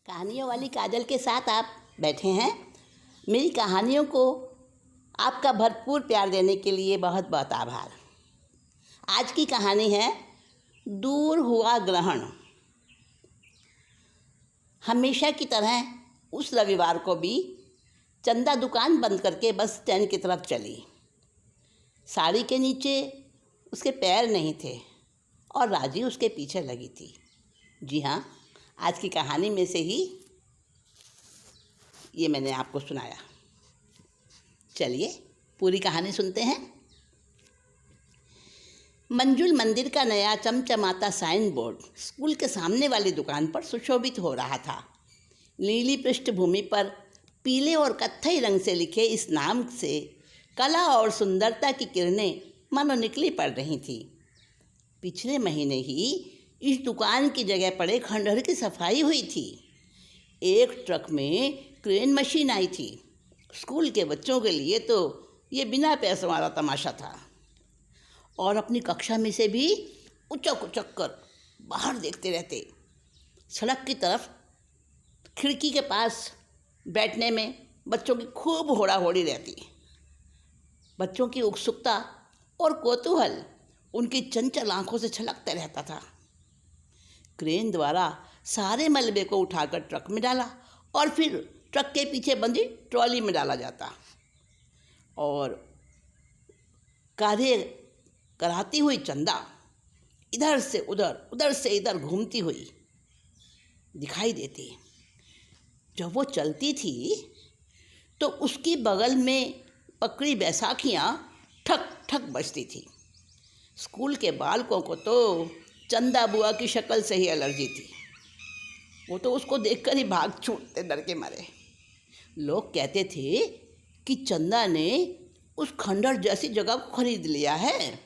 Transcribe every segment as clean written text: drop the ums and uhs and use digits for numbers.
कहानियों वाली काजल के साथ आप बैठे हैं। मेरी कहानियों को आपका भरपूर प्यार देने के लिए बहुत बहुत आभार। आज की कहानी है दूर हुआ ग्रहण। हमेशा की तरह उस रविवार को भी चंदा दुकान बंद करके बस स्टैंड की तरफ चली। साड़ी के नीचे उसके पैर नहीं थे और राजी उसके पीछे लगी थी। जी हाँ, आज की कहानी में से ही ये मैंने आपको सुनाया। चलिए पूरी कहानी सुनते हैं। मंजुल मंदिर का नया चमचमाता साइन बोर्ड स्कूल के सामने वाली दुकान पर सुशोभित हो रहा था। नीली पृष्ठभूमि पर पीले और कत्थई रंग से लिखे इस नाम से कला और सुंदरता की किरणें मानो निकली पड़ रही थी। पिछले महीने ही इस दुकान की जगह पड़े खंडहर की सफाई हुई थी। एक ट्रक में क्रेन मशीन आई थी। स्कूल के बच्चों के लिए तो ये बिना पैसों वाला तमाशा था। और अपनी कक्षा में से भी उचक उचक कर बाहर देखते रहते। सड़क की तरफ खिड़की के पास बैठने में बच्चों की खूब होड़ा होड़ी रहती। बच्चों की उत्सुकता और कौतूहल उनकी चंचल आंखों से छलकता रहता था। क्रेन द्वारा सारे मलबे को उठाकर ट्रक में डाला और फिर ट्रक के पीछे बंधी ट्रॉली में डाला जाता और कार्य कराती हुई चंदा इधर से उधर घूमती हुई दिखाई देती। जब वो चलती थी तो उसकी बगल में पकड़ी बैसाखियाँ ठक ठक बजती थी। स्कूल के बालकों को तो चंदा बुआ की शक्ल से ही एलर्जी थी। वो तो उसको देखकर ही भाग छूटते डर के मारे। लोग कहते थे कि चंदा ने उस खंडहर जैसी जगह को खरीद लिया है।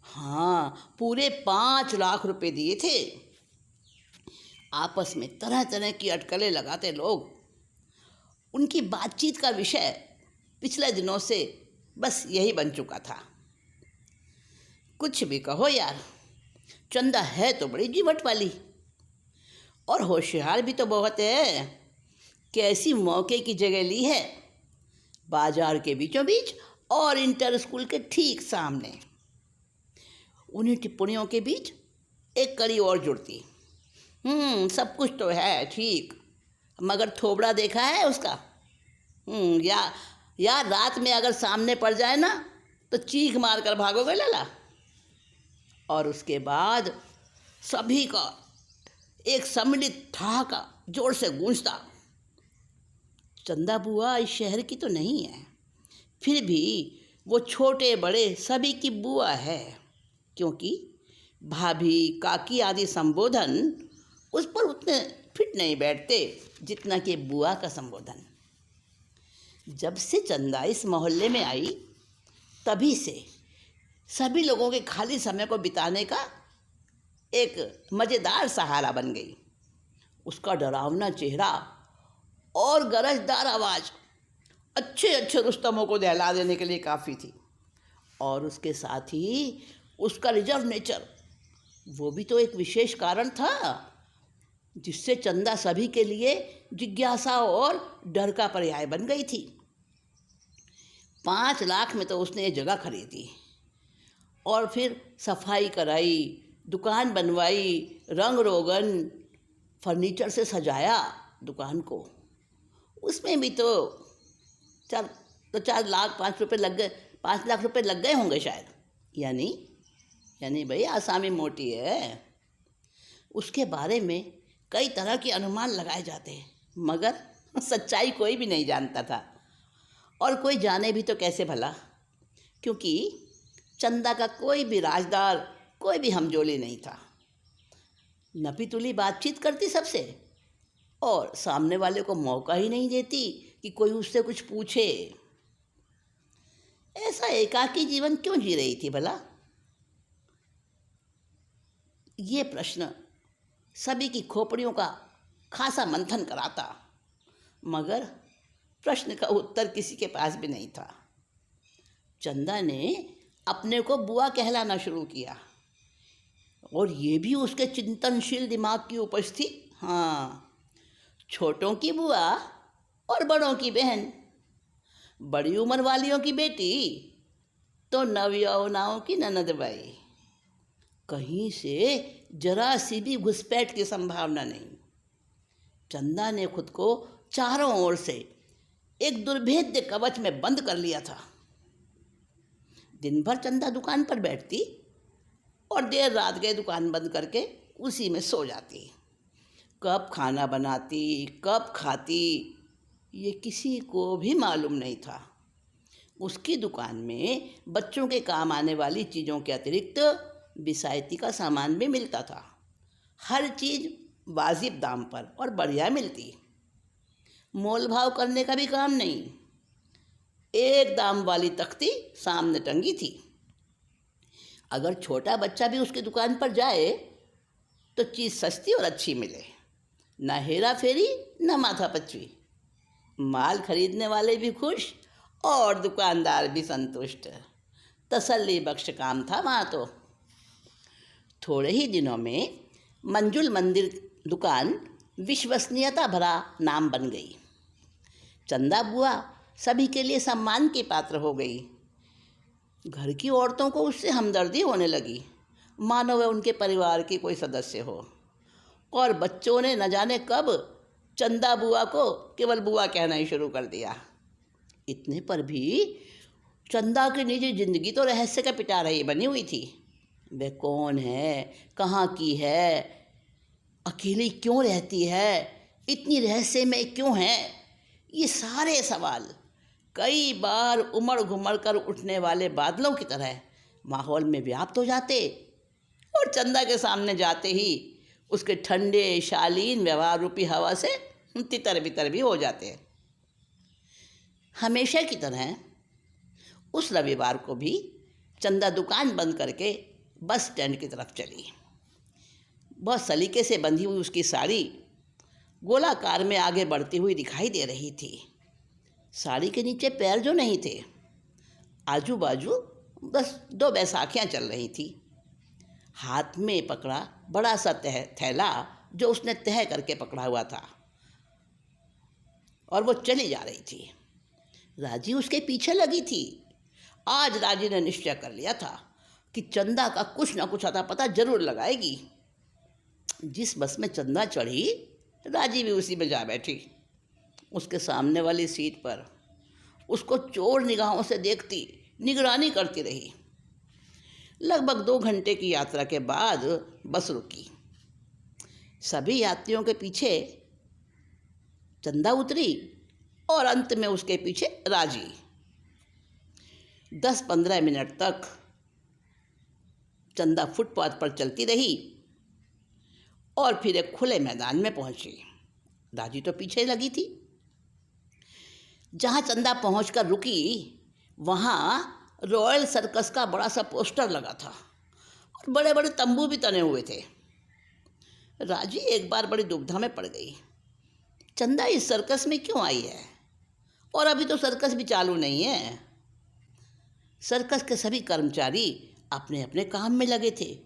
हाँ, पूरे 5 लाख रुपए दिए थे। आपस में तरह तरह की अटकलें लगाते लोग। उनकी बातचीत का विषय पिछले दिनों से बस यही बन चुका था। कुछ भी कहो यार, चंदा है तो बड़ी जीवट वाली और होशियार भी तो बहुत है। कैसी मौके की जगह ली है, बाजार के बीचों बीच और इंटर स्कूल के ठीक सामने। उन्हीं टिप्पणियों के बीच एक कड़ी और जुड़ती। सब कुछ तो है ठीक, मगर थोबड़ा देखा है उसका? या रात में अगर सामने पड़ जाए ना तो चीख मार कर भागोगे लाला। और उसके बाद सभी का एक सम्मिलित ठहाका जोर से गूंजता। चंदा बुआ इस शहर की तो नहीं है, फिर भी वो छोटे बड़े सभी की बुआ है, क्योंकि भाभी काकी आदि संबोधन उस पर उतने फिट नहीं बैठते जितना कि बुआ का संबोधन। जब से चंदा इस मोहल्ले में आई तभी से सभी लोगों के खाली समय को बिताने का एक मज़ेदार सहारा बन गई। उसका डरावना चेहरा और गरजदार आवाज़ अच्छे अच्छे रुस्तमों को दहला देने के लिए काफ़ी थी। और उसके साथ ही उसका रिजर्व नेचर, वो भी तो एक विशेष कारण था जिससे चंदा सभी के लिए जिज्ञासा और डर का पर्याय बन गई थी। 5 लाख में तो उसने ये जगह खरीदी और फिर सफाई कराई, दुकान बनवाई, रंग रोगन, फर्नीचर से सजाया दुकान को। उसमें भी तो 4 लाख 5 रुपये लग गए, 5 लाख रुपए लग गए होंगे शायद। यानी भाई आसामी मोटी है। उसके बारे में कई तरह के अनुमान लगाए जाते हैं, मगर सच्चाई कोई भी नहीं जानता था। और कोई जाने भी तो कैसे भला, क्योंकि चंदा का कोई भी राजदार, कोई भी हमजोली नहीं था। नपी तुली बातचीत करती सबसे और सामने वाले को मौका ही नहीं देती कि कोई उससे कुछ पूछे। ऐसा एकाकी जीवन क्यों जी रही थी भला? ये प्रश्न सभी की खोपड़ियों का खासा मंथन कराता, मगर प्रश्न का उत्तर किसी के पास भी नहीं था। चंदा ने अपने को बुआ कहलाना शुरू किया और ये भी उसके चिंतनशील दिमाग की उपज थी। हाँ, छोटों की बुआ और बड़ों की बहन, बड़ी उम्र वालियों की बेटी तो नवयौवनाओं की ननदबाई। कहीं से जरा सी भी घुसपैठ की संभावना नहीं। चंदा ने खुद को चारों ओर से एक दुर्भेद्य कवच में बंद कर लिया था। दिन भर चंदा दुकान पर बैठती और देर रात गए दुकान बंद करके उसी में सो जाती। कब खाना बनाती, कब खाती, ये किसी को भी मालूम नहीं था। उसकी दुकान में बच्चों के काम आने वाली चीज़ों के अतिरिक्त बिसायती का सामान भी मिलता था। हर चीज़ वाजिब दाम पर और बढ़िया मिलती। मोल भाव करने का भी काम नहीं। एक दाम वाली तख्ती सामने टंगी थी। अगर छोटा बच्चा भी उसकी दुकान पर जाए तो चीज़ सस्ती और अच्छी मिले। न हेरा फेरी न माथा पच्ची। माल खरीदने वाले भी खुश और दुकानदार भी संतुष्ट। तसल्ली बख्श काम था वहाँ तो। थोड़े ही दिनों में मंजुल मंदिर दुकान विश्वसनीयता भरा नाम बन गई। चंदा बुआ सभी के लिए सम्मान की पात्र हो गई। घर की औरतों को उससे हमदर्दी होने लगी, मानो वह उनके परिवार की कोई सदस्य हो। और बच्चों ने न जाने कब चंदा बुआ को केवल बुआ कहना ही शुरू कर दिया। इतने पर भी चंदा की निजी जिंदगी तो रहस्य का पिटारा ही बनी हुई थी। वह कौन है, कहाँ की है, अकेली क्यों रहती है, इतनी रहस्य में क्यों है, ये सारे सवाल कई बार उमड़ घुमड़ कर उठने वाले बादलों की तरह माहौल में व्याप्त हो जाते और चंदा के सामने जाते ही उसके ठंडे शालीन व्यवहार रूपी हवा से तितर बितर भी हो जाते। हमेशा की तरह उस रविवार को भी चंदा दुकान बंद करके बस स्टैंड की तरफ चली। बहुत सलीके से बंधी हुई उसकी साड़ी गोलाकार में आगे बढ़ती हुई दिखाई दे रही थी। साड़ी के नीचे पैर जो नहीं थे, आजू बाजू बस दो बैसाखियाँ चल रही थी। हाथ में पकड़ा बड़ा सा थैला जो उसने तह करके पकड़ा हुआ था और वो चली जा रही थी। राजी उसके पीछे लगी थी। आज राजी ने निश्चय कर लिया था कि चंदा का कुछ ना कुछ अता पता जरूर लगाएगी। जिस बस में चंदा चढ़ी, राजी भी उसी में जा बैठी। उसके सामने वाली सीट पर उसको चोर निगाहों से देखती, निगरानी करती रही। लगभग 2 घंटे की यात्रा के बाद बस रुकी। सभी यात्रियों के पीछे चंदा उतरी और अंत में उसके पीछे राजी। 10-15 मिनट तक चंदा फुटपाथ पर चलती रही और फिर एक खुले मैदान में पहुंची। राजी तो पीछे लगी थी। जहां चंदा पहुंचकर रुकी, वहां रॉयल सर्कस का बड़ा सा पोस्टर लगा था और बड़े बड़े तंबू भी तने हुए थे। राजी एक बार बड़ी दुविधा में पड़ गई। चंदा इस सर्कस में क्यों आई है? और अभी तो सर्कस भी चालू नहीं है। सर्कस के सभी कर्मचारी अपने अपने काम में लगे थे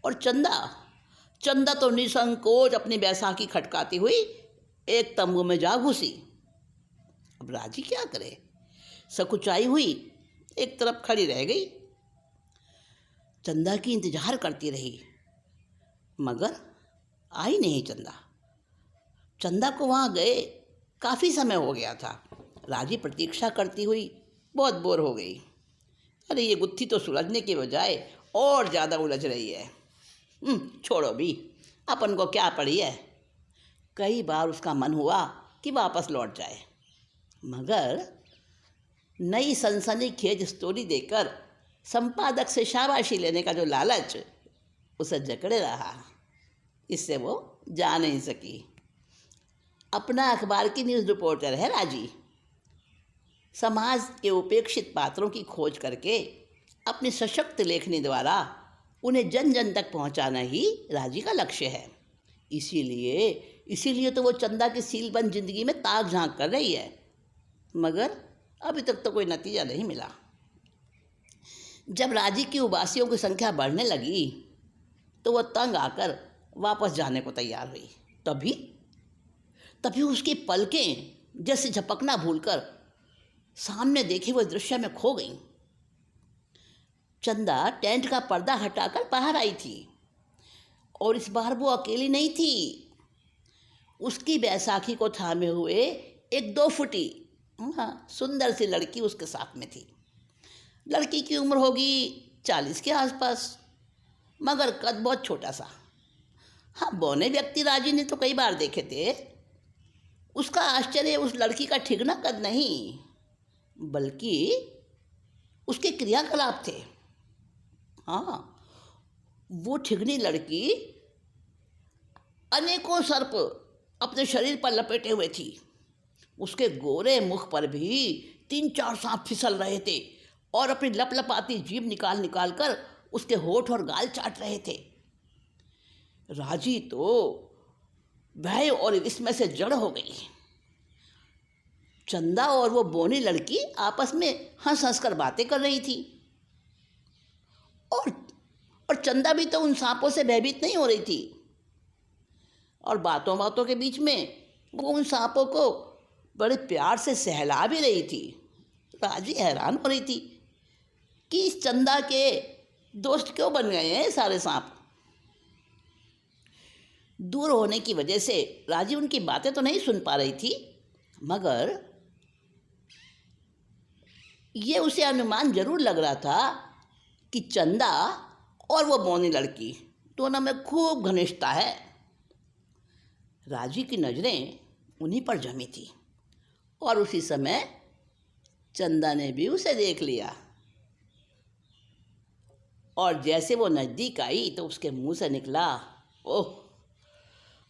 और चंदा तो निसंकोच अपनी बैसाखी खटकाती हुई एक तंबू में जा घुसी। अब राजी क्या करे? सकुचाई हुई एक तरफ खड़ी रह गई। चंदा की इंतजार करती रही, मगर आई नहीं चंदा। चंदा को वहाँ गए काफ़ी समय हो गया था। राजी प्रतीक्षा करती हुई बहुत बोर हो गई। अरे ये गुत्थी तो सुलझने के बजाय और ज़्यादा उलझ रही है। छोड़ो भी, अपन को क्या पड़ी है। कई बार उसका मन हुआ कि वापस लौट जाए, मगर नई सनसनीखेज स्टोरी देकर संपादक से शाबाशी लेने का जो लालच उसे जकड़े रहा, इससे वो जा नहीं सकी। अपना अखबार की न्यूज़ रिपोर्टर है राजी। समाज के उपेक्षित पात्रों की खोज करके अपनी सशक्त लेखनी द्वारा उन्हें जन जन तक पहुंचाना ही राजी का लक्ष्य है। इसीलिए तो वो चंदा की सीलबंद जिंदगी में ताक झांक कर रही है, मगर अभी तक तो कोई नतीजा नहीं मिला। जब राजी की उबासियों की संख्या बढ़ने लगी तो वह तंग आकर वापस जाने को तैयार हुई। तभी उसकी पलकें जैसे झपकना भूलकर सामने देखे हुए दृश्य में खो गईं। चंदा टेंट का पर्दा हटाकर बाहर आई थी और इस बार वो अकेली नहीं थी। उसकी बैसाखी को थामे हुए एक 2 फुटी सुंदर सी लड़की उसके साथ में थी। लड़की की उम्र होगी 40 के आसपास, मगर कद बहुत छोटा सा। हाँ, बौने व्यक्ति राजी ने तो कई बार देखे थे। उसका आश्चर्य उस लड़की का ठिगना कद नहीं, बल्कि उसके क्रियाकलाप थे। हाँ, वो ठिगनी लड़की अनेकों सर्प अपने शरीर पर लपेटे हुए थी। उसके गोरे मुख पर भी 3-4 सांप फिसल रहे थे और अपनी लपलपाती जीभ निकाल निकाल कर उसके होठ और गाल चाट रहे थे। राजी तो भय और इसमें से जड़ हो गई। चंदा और वो बोनी लड़की आपस में हंस हंस कर बातें कर रही थी और चंदा भी तो उन सांपों से भयभीत नहीं हो रही थी। और बातों बातों के बीच में वो उन सांपों को बड़े प्यार से सहला भी रही थी। राजी हैरान हो रही थी कि इस चंदा के दोस्त क्यों बन गए हैं सारे सांप। दूर होने की वजह से राजी उनकी बातें तो नहीं सुन पा रही थी, मगर ये उसे अनुमान जरूर लग रहा था कि चंदा और वो बौनी लड़की दोनों में खूब घनिष्ठता है। राजी की नज़रें उन्हीं पर जमी थी और उसी समय चंदा ने भी उसे देख लिया। और जैसे वो नज़दीक आई तो उसके मुंह से निकला, ओह,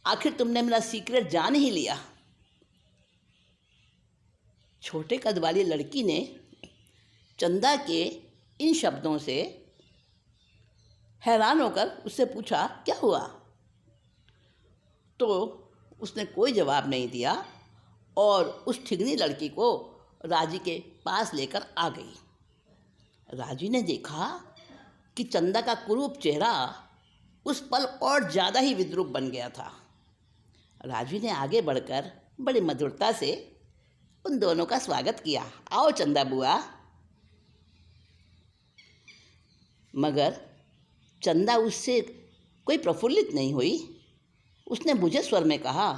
आखिर तुमने मेरा सीक्रेट जान ही लिया। छोटे कद वाली लड़की ने चंदा के इन शब्दों से हैरान होकर उससे पूछा, क्या हुआ? तो उसने कोई जवाब नहीं दिया और उस ठिगनी लड़की को राजी के पास लेकर आ गई। राजी ने देखा कि चंदा का कुरूप चेहरा उस पल और ज़्यादा ही विद्रूप बन गया था। राजी ने आगे बढ़कर बड़ी मधुरता से उन दोनों का स्वागत किया, आओ चंदा बुआ। मगर चंदा उससे कोई प्रफुल्लित नहीं हुई। उसने बुझे स्वर में कहा,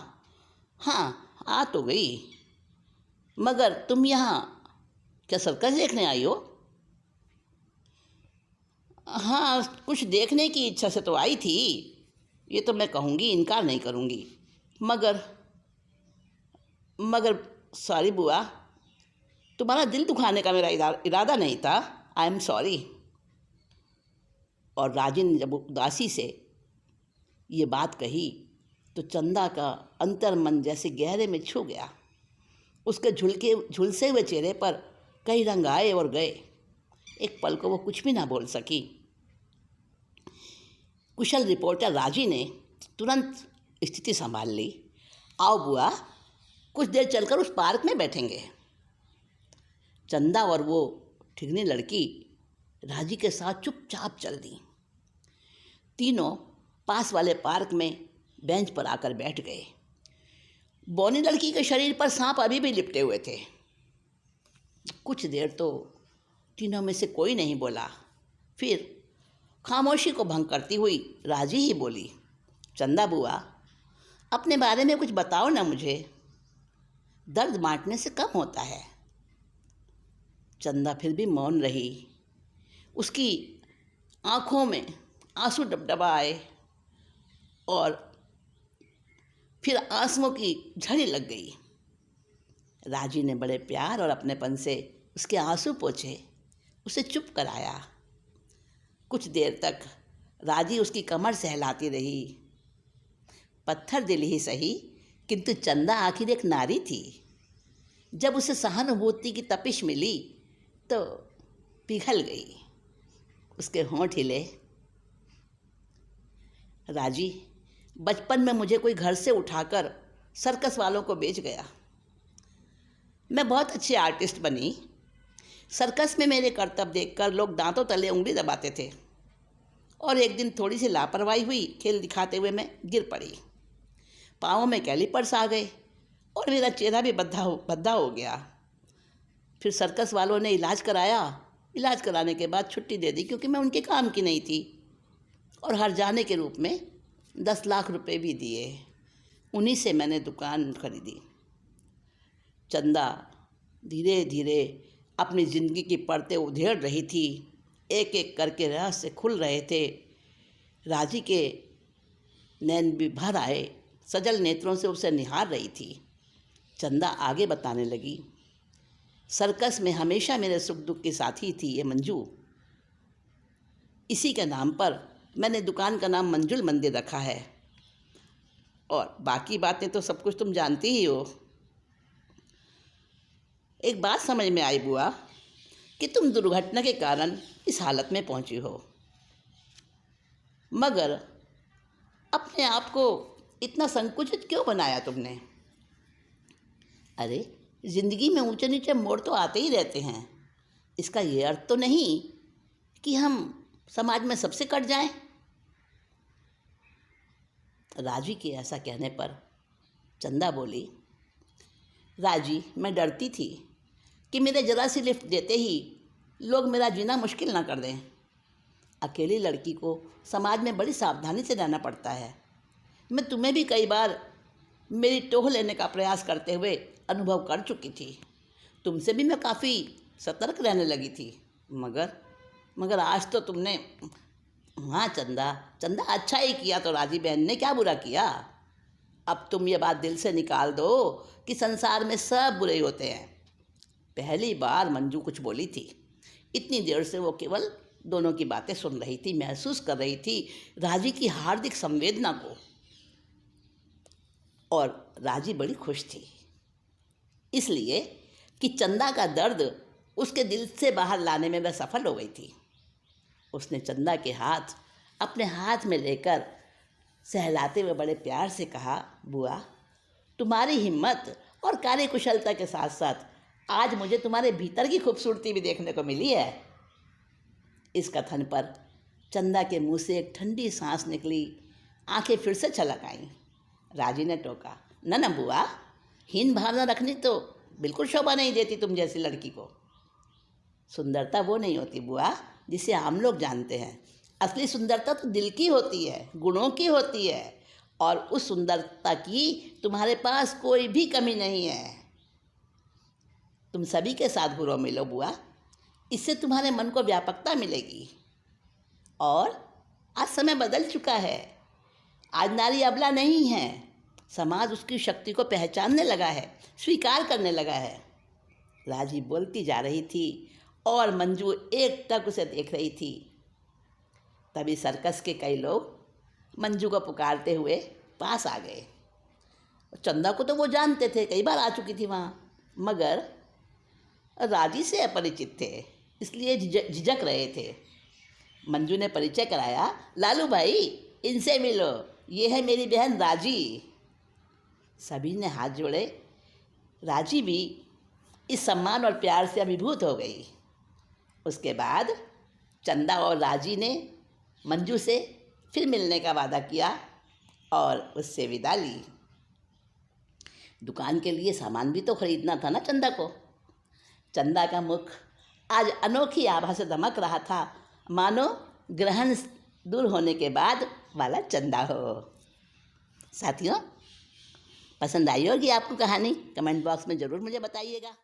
हाँ आ तो गई, मगर तुम यहाँ क्या सर्कस देखने आई हो? हाँ, कुछ देखने की इच्छा से तो आई थी, ये तो मैं कहूँगी, इनकार नहीं करूँगी, मगर सॉरी बुआ, तुम्हारा दिल दुखाने का मेरा इरादा नहीं था। I am sorry. और राजी ने जब उदासी से ये बात कही तो चंदा का अंतर्मन जैसे गहरे में छू गया। उसके झुलसे हुए चेहरे पर कई रंग आए और गए। एक पल को वो कुछ भी ना बोल सकी। कुशल रिपोर्टर राजी ने तुरंत स्थिति संभाल ली, आओ बुआ, कुछ देर चलकर उस पार्क में बैठेंगे। चंदा और वो ठिगनी लड़की राजी के साथ चुपचाप चल दी। तीनों पास वाले पार्क में बेंच पर आकर बैठ गए। बौनी लड़की के शरीर पर सांप अभी भी लिपटे हुए थे। कुछ देर तो तीनों में से कोई नहीं बोला। फिर खामोशी को भंग करती हुई राजी ही बोली, चंदा बुआ, अपने बारे में कुछ बताओ ना मुझे, दर्द बांटने से कम होता है। चंदा फिर भी मौन रही। उसकी आँखों में आंसू डबडबा आए और फिर आंसुओं की झड़ी लग गई। राजी ने बड़े प्यार और अपनेपन से उसके आंसू पोंछे, उसे चुप कराया। कुछ देर तक राजी उसकी कमर सहलाती रही। पत्थर दिल ही सही, किंतु चंदा आखिर एक नारी थी। जब उसे सहानुभूति की तपिश मिली तो पिघल गई। उसके होंठ हिले। राजी, बचपन में मुझे कोई घर से उठाकर सर्कस वालों को बेच गया। मैं बहुत अच्छी आर्टिस्ट बनी। सर्कस में मेरे करतब देखकर लोग दांतों तले उंगली दबाते थे और एक दिन थोड़ी सी लापरवाही हुई। खेल दिखाते हुए मैं गिर पड़ी। पाँवों में कैलिपर्स आ गए। और मेरा चेहरा भी भद्दा हो गया। फिर सर्कस वालों ने इलाज कराया। इलाज कराने के बाद छुट्टी दे दी क्योंकि मैं उनके काम की नहीं थी, और हर जाने के रूप में 10 लाख रुपए भी दिए। उन्हीं से मैंने दुकान खरीदी। चंदा धीरे धीरे अपनी ज़िंदगी की परतें उधेड़ रही थी। एक एक करके रहस्य खुल रहे थे। राजी के नैन भी भर आए। सजल नेत्रों से उसे निहार रही थी। चंदा आगे बताने लगी, सर्कस में हमेशा मेरे सुख दुख की साथी थी ये मंजू। इसी के नाम पर मैंने दुकान का नाम मंजुल मंदिर रखा है, और बाकी बातें तो सब कुछ तुम जानती ही हो। एक बात समझ में आई बुआ कि तुम दुर्घटना के कारण इस हालत में पहुंची हो, मगर अपने आप को इतना संकुचित क्यों बनाया तुमने? अरे, ज़िंदगी में ऊंचे नीचे मोड़ तो आते ही रहते हैं। इसका ये अर्थ तो नहीं कि हम समाज में सबसे कट जाएं। राजी के ऐसा कहने पर चंदा बोली, राजी, मैं डरती थी कि मेरे जरा सी लिफ्ट देते ही लोग मेरा जीना मुश्किल ना कर दें। अकेली लड़की को समाज में बड़ी सावधानी से रहना पड़ता है। मैं तुम्हें भी कई बार मेरी टोह लेने का प्रयास करते हुए अनुभव कर चुकी थी। तुमसे भी मैं काफ़ी सतर्क रहने लगी थी, मगर आज तो तुमने, हाँ चंदा, अच्छा ही किया तो राजी बहन ने क्या बुरा किया। अब तुम ये बात दिल से निकाल दो कि संसार में सब बुरे ही होते हैं। पहली बार मंजू कुछ बोली थी। इतनी देर से वो केवल दोनों की बातें सुन रही थी, महसूस कर रही थी राजी की हार्दिक संवेदना को, और राजी बड़ी खुश थी इसलिए कि चंदा का दर्द उसके दिल से बाहर लाने में वह सफल हो गई थी। उसने चंदा के हाथ अपने हाथ में लेकर सहलाते हुए बड़े प्यार से कहा, बुआ, तुम्हारी हिम्मत और कार्यकुशलता के साथ साथ आज मुझे तुम्हारे भीतर की खूबसूरती भी देखने को मिली है। इस कथन पर चंदा के मुंह से एक ठंडी सांस निकली। आंखें फिर से छलक आईं। राजी ने टोका, न बुआ, हीन भावना रखनी तो बिल्कुल शोभा नहीं देती तुम जैसी लड़की को। सुंदरता वो नहीं होती बुआ जिसे आम लोग जानते हैं। असली सुंदरता तो दिल की होती है, गुणों की होती है, और उस सुंदरता की तुम्हारे पास कोई भी कमी नहीं है। तुम सभी के साथ घुलो मिलो बुआ, इससे तुम्हारे मन को व्यापकता मिलेगी। और आज समय बदल चुका है। आज नारी अबला नहीं है। समाज उसकी शक्ति को पहचानने लगा है, स्वीकार करने लगा है। राजी बोलती जा रही थी और मंजू एकटक उसे देख रही थी। तभी सर्कस के कई लोग मंजू को पुकारते हुए पास आ गए। चंदा को तो वो जानते थे, कई बार आ चुकी थी वहाँ, मगर राजी से अपरिचित थे, इसलिए झिझक रहे थे। मंजू ने परिचय कराया, लालू भाई, इनसे मिलो, ये है मेरी बहन राजी। सभी ने हाथ जोड़े। राजी भी इस सम्मान और प्यार से अभिभूत हो गई। उसके बाद चंदा और राजी ने मंजू से फिर मिलने का वादा किया और उससे विदा ली। दुकान के लिए सामान भी तो खरीदना था ना चंदा को। चंदा का मुख आज अनोखी आभा से दमक रहा था, मानो ग्रहण दूर होने के बाद वाला चंदा हो। साथियों, पसंद आई होगी आपको कहानी? कमेंट बॉक्स में ज़रूर मुझे बताइएगा।